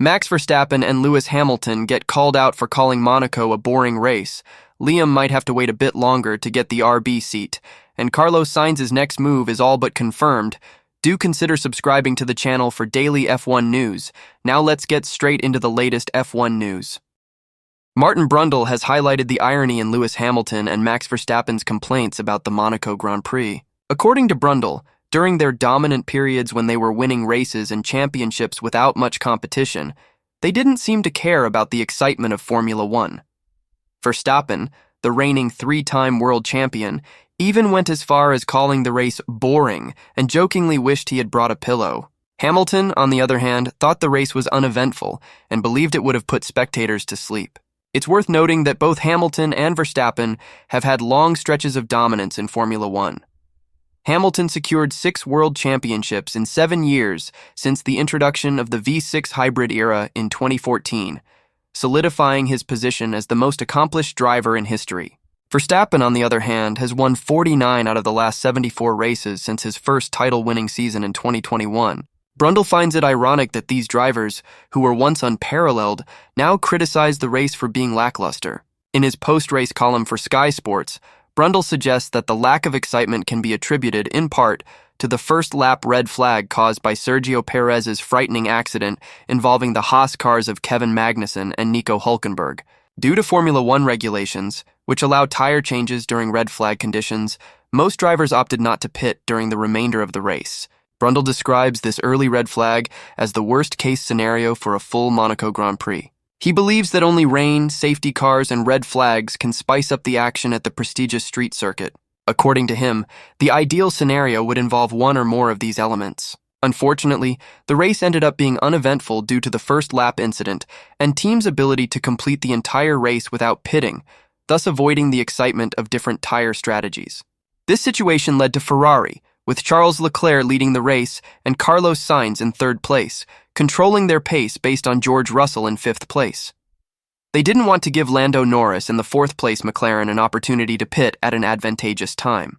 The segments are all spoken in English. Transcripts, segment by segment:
Max Verstappen and Lewis Hamilton get called out for calling Monaco a boring race. Liam might have to wait a bit longer to get the RB seat, and Carlos Sainz's next move is all but confirmed. Do consider subscribing to the channel for daily F1 news. Now let's get straight into the latest F1 news. Martin Brundle has highlighted the irony in Lewis Hamilton and Max Verstappen's complaints about the Monaco Grand Prix. According to Brundle, during their dominant periods when they were winning races and championships without much competition, they didn't seem to care about the excitement of Formula One. Verstappen, the reigning three-time world champion, even went as far as calling the race boring and jokingly wished he had brought a pillow. Hamilton, on the other hand, thought the race was uneventful and believed it would have put spectators to sleep. It's worth noting that both Hamilton and Verstappen have had long stretches of dominance in Formula One. Hamilton secured 6 world championships in 7 years since the introduction of the V6 hybrid era in 2014, solidifying his position as the most accomplished driver in history. Verstappen, on the other hand, has won 49 out of the last 74 races since his first title-winning season in 2021. Brundle finds it ironic that these drivers, who were once unparalleled, now criticize the race for being lackluster. In his post-race column for Sky Sports, Brundle suggests that the lack of excitement can be attributed, in part, to the first-lap red flag caused by Sergio Perez's frightening accident involving the Haas cars of Kevin Magnussen and Nico Hülkenberg. Due to Formula One regulations, which allow tire changes during red flag conditions, most drivers opted not to pit during the remainder of the race. Brundle describes this early red flag as the worst-case scenario for a full Monaco Grand Prix. He believes that only rain, safety cars, and red flags can spice up the action at the prestigious street circuit. According to him, the ideal scenario would involve one or more of these elements. Unfortunately, the race ended up being uneventful due to the first lap incident and teams' ability to complete the entire race without pitting, thus avoiding the excitement of different tire strategies. This situation led to Ferrari, with Charles Leclerc leading the race and Carlos Sainz in third place, controlling their pace based on George Russell in fifth place. They didn't want to give Lando Norris and the fourth-place McLaren an opportunity to pit at an advantageous time.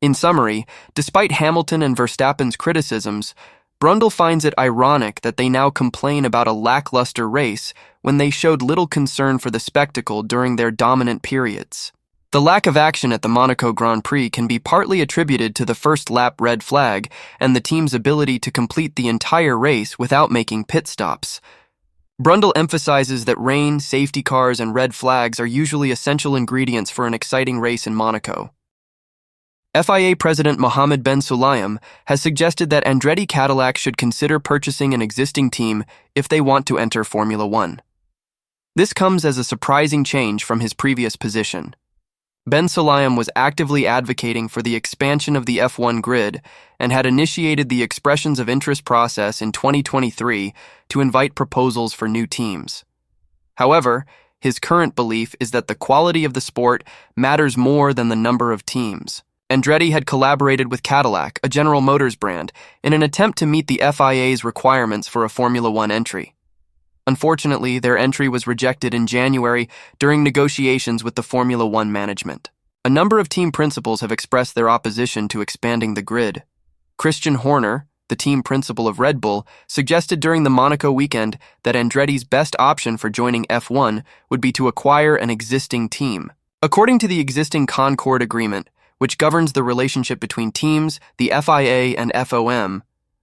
In summary, despite Hamilton and Verstappen's criticisms, Brundle finds it ironic that they now complain about a lackluster race when they showed little concern for the spectacle during their dominant periods. The lack of action at the Monaco Grand Prix can be partly attributed to the first-lap red flag and the team's ability to complete the entire race without making pit stops. Brundle emphasizes that rain, safety cars, and red flags are usually essential ingredients for an exciting race in Monaco. FIA President Mohammed Ben Sulayem has suggested that Andretti Cadillac should consider purchasing an existing team if they want to enter Formula One. This comes as a surprising change from his previous position. Ben Sulayem was actively advocating for the expansion of the F1 grid and had initiated the expressions of interest process in 2023 to invite proposals for new teams. However, his current belief is that the quality of the sport matters more than the number of teams. Andretti had collaborated with Cadillac, a General Motors brand, in an attempt to meet the FIA's requirements for a Formula One entry. Unfortunately, their entry was rejected in January during negotiations with the Formula One management. A number of team principals have expressed their opposition to expanding the grid. Christian Horner, the team principal of Red Bull, suggested during the Monaco weekend that Andretti's best option for joining F1 would be to acquire an existing team. According to the existing Concord Agreement, which governs the relationship between teams, the FIA, and FOM,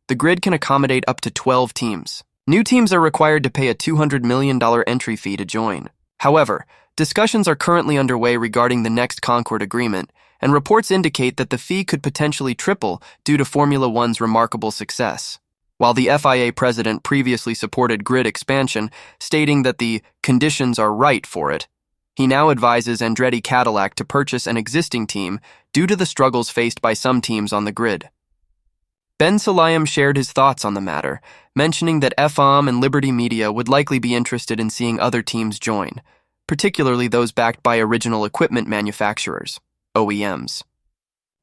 the grid can accommodate up to 12 teams. New teams are required to pay a $200 million entry fee to join. However, discussions are currently underway regarding the next Concord Agreement, and reports indicate that the fee could potentially triple due to Formula One's remarkable success. While the FIA president previously supported grid expansion, stating that the conditions are right for it, he now advises Andretti Cadillac to purchase an existing team due to the struggles faced by some teams on the grid. Ben Sulayem shared his thoughts on the matter, mentioning that FOM and Liberty Media would likely be interested in seeing other teams join, particularly those backed by original equipment manufacturers, OEMs.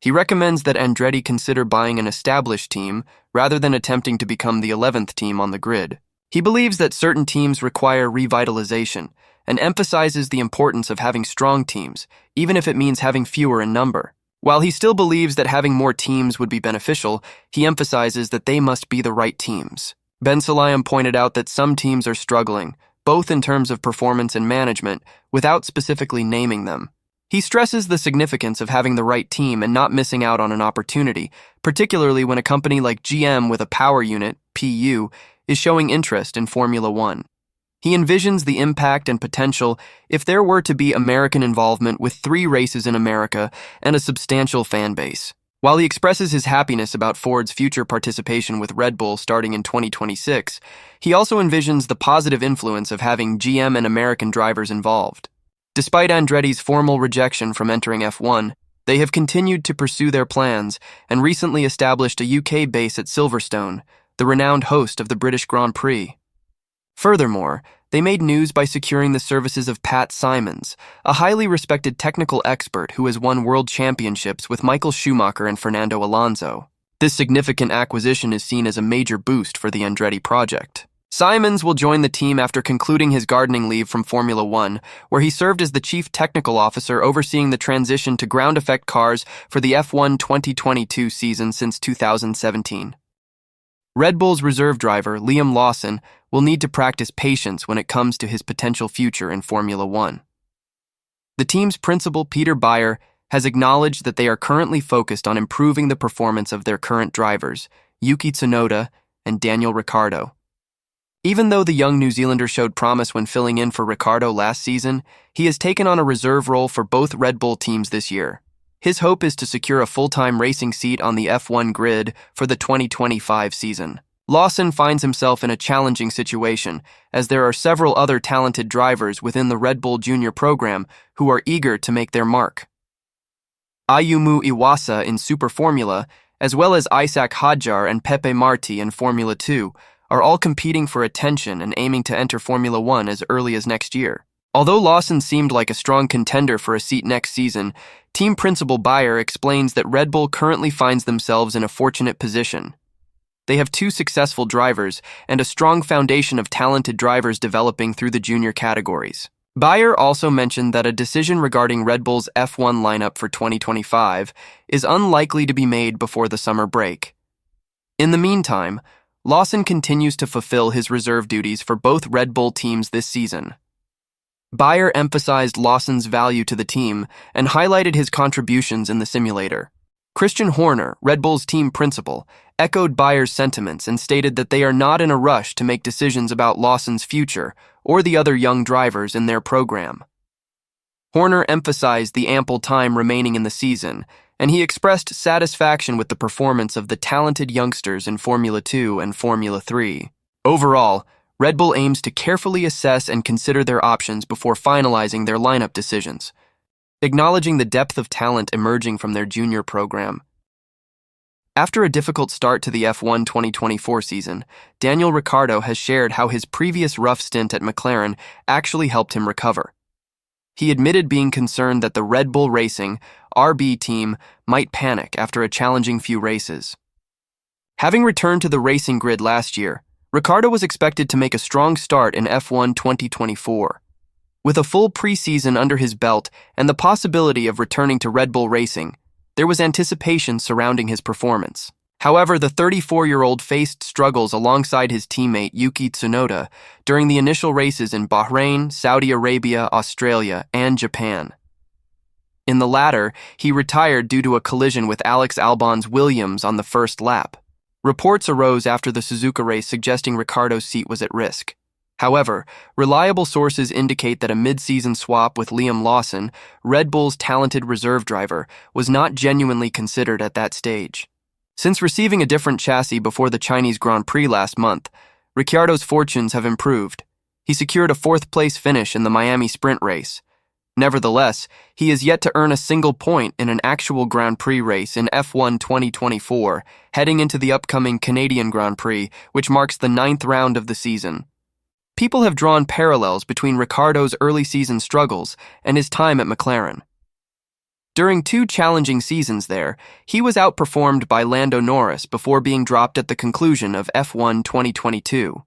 He recommends that Andretti consider buying an established team rather than attempting to become the 11th team on the grid. He believes that certain teams require revitalization and emphasizes the importance of having strong teams, even if it means having fewer in number. While he still believes that having more teams would be beneficial, he emphasizes that they must be the right teams. Ben Sulayem pointed out that some teams are struggling, both in terms of performance and management, without specifically naming them. He stresses the significance of having the right team and not missing out on an opportunity, particularly when a company like GM with a power unit, PU, is showing interest in Formula One. He envisions the impact and potential if there were to be American involvement with 3 races in America and a substantial fan base. While he expresses his happiness about Ford's future participation with Red Bull starting in 2026, he also envisions the positive influence of having GM and American drivers involved. Despite Andretti's formal rejection from entering F1, they have continued to pursue their plans and recently established a UK base at Silverstone, the renowned host of the British Grand Prix. Furthermore, they made news by securing the services of Pat Simons, a highly respected technical expert who has won world championships with Michael Schumacher and Fernando Alonso. This significant acquisition is seen as a major boost for the Andretti project. Simons will join the team after concluding his gardening leave from Formula One, where he served as the chief technical officer overseeing the transition to ground effect cars for the F1 2022 season since 2017. Red Bull's reserve driver, Liam Lawson, will need to practice patience when it comes to his potential future in Formula One. The team's principal, Peter Beyer, has acknowledged that they are currently focused on improving the performance of their current drivers, Yuki Tsunoda and Daniel Ricciardo. Even though the young New Zealander showed promise when filling in for Ricciardo last season, he has taken on a reserve role for both Red Bull teams this year. His hope is to secure a full-time racing seat on the F1 grid for the 2025 season. Lawson finds himself in a challenging situation, as there are several other talented drivers within the Red Bull Junior program who are eager to make their mark. Ayumu Iwasa in Super Formula, as well as Isaac Hadjar and Pepe Marti in Formula 2, are all competing for attention and aiming to enter Formula One as early as next year. Although Lawson seemed like a strong contender for a seat next season, team principal Beyer explains that Red Bull currently finds themselves in a fortunate position. They have 2 successful drivers and a strong foundation of talented drivers developing through the junior categories. Beyer also mentioned that a decision regarding Red Bull's F1 lineup for 2025 is unlikely to be made before the summer break. In the meantime, Lawson continues to fulfill his reserve duties for both Red Bull teams this season. Beyer emphasized Lawson's value to the team and highlighted his contributions in the simulator. Christian Horner, Red Bull's team principal, echoed Beyer's sentiments and stated that they are not in a rush to make decisions about Lawson's future or the other young drivers in their program. Horner emphasized the ample time remaining in the season, and he expressed satisfaction with the performance of the talented youngsters in Formula 2 and Formula 3. Overall, Red Bull aims to carefully assess and consider their options before finalizing their lineup decisions, acknowledging the depth of talent emerging from their junior program. After a difficult start to the F1 2024 season, Daniel Ricciardo has shared how his previous rough stint at McLaren actually helped him recover. He admitted being concerned that the Red Bull Racing RB team might panic after a challenging few races. Having returned to the racing grid last year, Ricciardo was expected to make a strong start in F1 2024. With a full preseason under his belt and the possibility of returning to Red Bull Racing, there was anticipation surrounding his performance. However, the 34-year-old faced struggles alongside his teammate Yuki Tsunoda during the initial races in Bahrain, Saudi Arabia, Australia, and Japan. In the latter, he retired due to a collision with Alex Albon's Williams on the first lap. Reports arose after the Suzuka race suggesting Ricciardo's seat was at risk. However, reliable sources indicate that a mid-season swap with Liam Lawson, Red Bull's talented reserve driver, was not genuinely considered at that stage. Since receiving a different chassis before the Chinese Grand Prix last month, Ricciardo's fortunes have improved. He secured a 4th-place finish in the Miami sprint race. Nevertheless, he is yet to earn a single point in an actual Grand Prix race in F1 2024, heading into the upcoming Canadian Grand Prix, which marks the 9th round of the season. People have drawn parallels between Ricciardo's early season struggles and his time at McLaren. During 2 challenging seasons there, he was outperformed by Lando Norris before being dropped at the conclusion of F1 2022.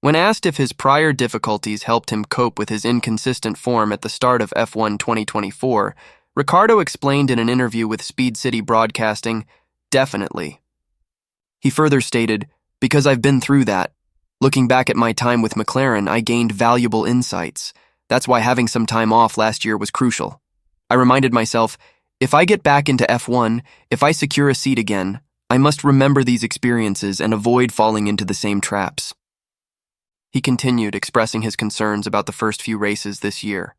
When asked if his prior difficulties helped him cope with his inconsistent form at the start of F1 2024, Ricciardo explained in an interview with Speed City Broadcasting, "Definitely." He further stated, Because I've been through that. Looking back at my time with McLaren, I gained valuable insights. That's why having some time off last year was crucial. I reminded myself, if I get back into F1, if I secure a seat again, I must remember these experiences and avoid falling into the same traps. He continued, expressing his concerns about the first few races this year.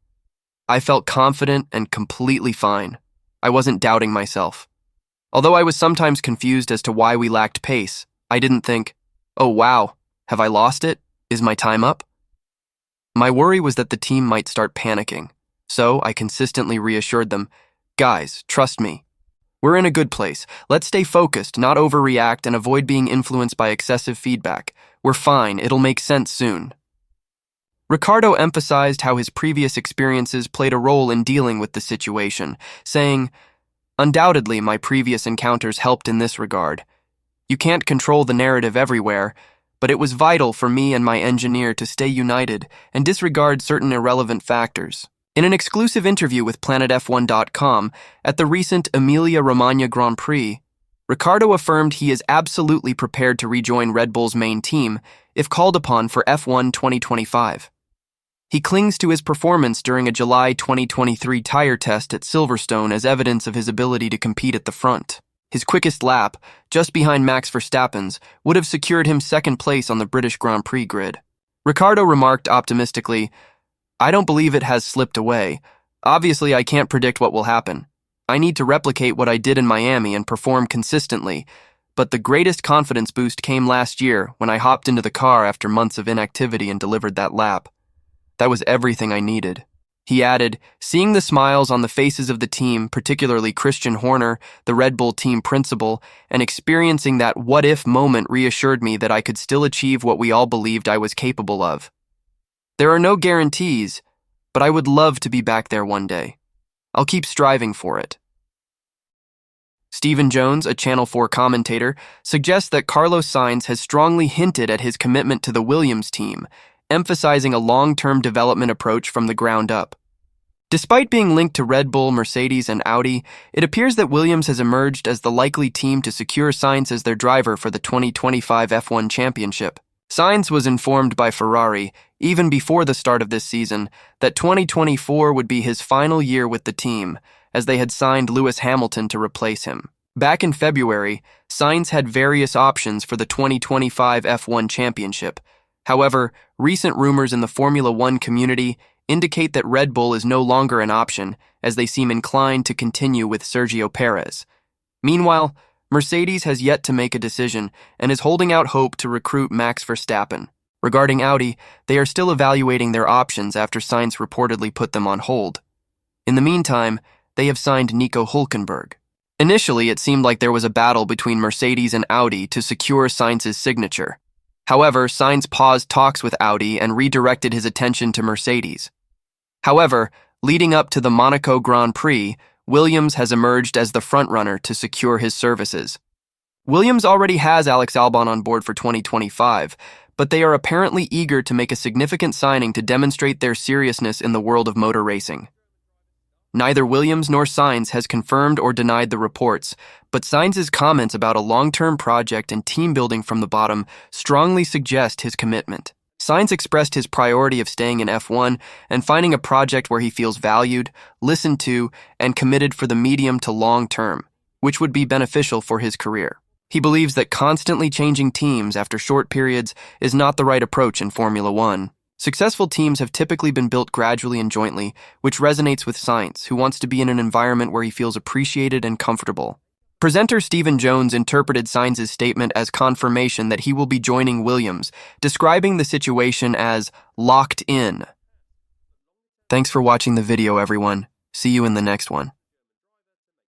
I felt confident and completely fine. I wasn't doubting myself. Although I was sometimes confused as to why we lacked pace, I didn't think, oh wow, have I lost it? Is my time up? My worry was that the team might start panicking, so I consistently reassured them, guys, trust me. We're in a good place. Let's stay focused, not overreact, and avoid being influenced by excessive feedback. We're fine, it'll make sense soon. Ricciardo emphasized how his previous experiences played a role in dealing with the situation, saying, undoubtedly, my previous encounters helped in this regard. You can't control the narrative everywhere, but it was vital for me and my engineer to stay united and disregard certain irrelevant factors. In an exclusive interview with PlanetF1.com at the recent Emilia-Romagna Grand Prix, Ricciardo affirmed he is absolutely prepared to rejoin Red Bull's main team if called upon for F1 2025. He clings to his performance during a July 2023 tire test at Silverstone as evidence of his ability to compete at the front. His quickest lap, just behind Max Verstappen's, would have secured him second place on the British Grand Prix grid. Ricciardo remarked optimistically, I don't believe it has slipped away. Obviously, I can't predict what will happen. I need to replicate what I did in Miami and perform consistently, but the greatest confidence boost came last year when I hopped into the car after months of inactivity and delivered that lap. That was everything I needed. He added, seeing the smiles on the faces of the team, particularly Christian Horner, the Red Bull team principal, and experiencing that what-if moment reassured me that I could still achieve what we all believed I was capable of. There are no guarantees, but I would love to be back there one day. I'll keep striving for it. Stephen Jones, a Channel 4 commentator, suggests that Carlos Sainz has strongly hinted at his commitment to the Williams team, emphasizing a long-term development approach from the ground up. Despite being linked to Red Bull, Mercedes, and Audi, it appears that Williams has emerged as the likely team to secure Sainz as their driver for the 2025 F1 Championship. Sainz was informed by Ferrari, even before the start of this season, that 2024 would be his final year with the team, as they had signed Lewis Hamilton to replace him. Back in February, Sainz had various options for the 2025 F1 Championship. However, recent rumors in the Formula One community indicate that Red Bull is no longer an option, as they seem inclined to continue with Sergio Perez. Meanwhile, Mercedes has yet to make a decision and is holding out hope to recruit Max Verstappen. Regarding Audi, they are still evaluating their options after Sainz reportedly put them on hold. In the meantime, they have signed Nico Hülkenberg. Initially, it seemed like there was a battle between Mercedes and Audi to secure Sainz's signature. However, Sainz paused talks with Audi and redirected his attention to Mercedes. However, leading up to the Monaco Grand Prix, Williams has emerged as the frontrunner to secure his services. Williams already has Alex Albon on board for 2025, but they are apparently eager to make a significant signing to demonstrate their seriousness in the world of motor racing. Neither Williams nor Sainz has confirmed or denied the reports, but Sainz's comments about a long-term project and team building from the bottom strongly suggest his commitment. Sainz expressed his priority of staying in F1 and finding a project where he feels valued, listened to, and committed for the medium to long term, which would be beneficial for his career. He believes that constantly changing teams after short periods is not the right approach in Formula One. Successful teams have typically been built gradually and jointly, which resonates with Sainz, who wants to be in an environment where he feels appreciated and comfortable. Presenter Stephen Jones interpreted Sainz's statement as confirmation that he will be joining Williams, describing the situation as locked in. Thanks for watching the video, everyone. See you in the next one.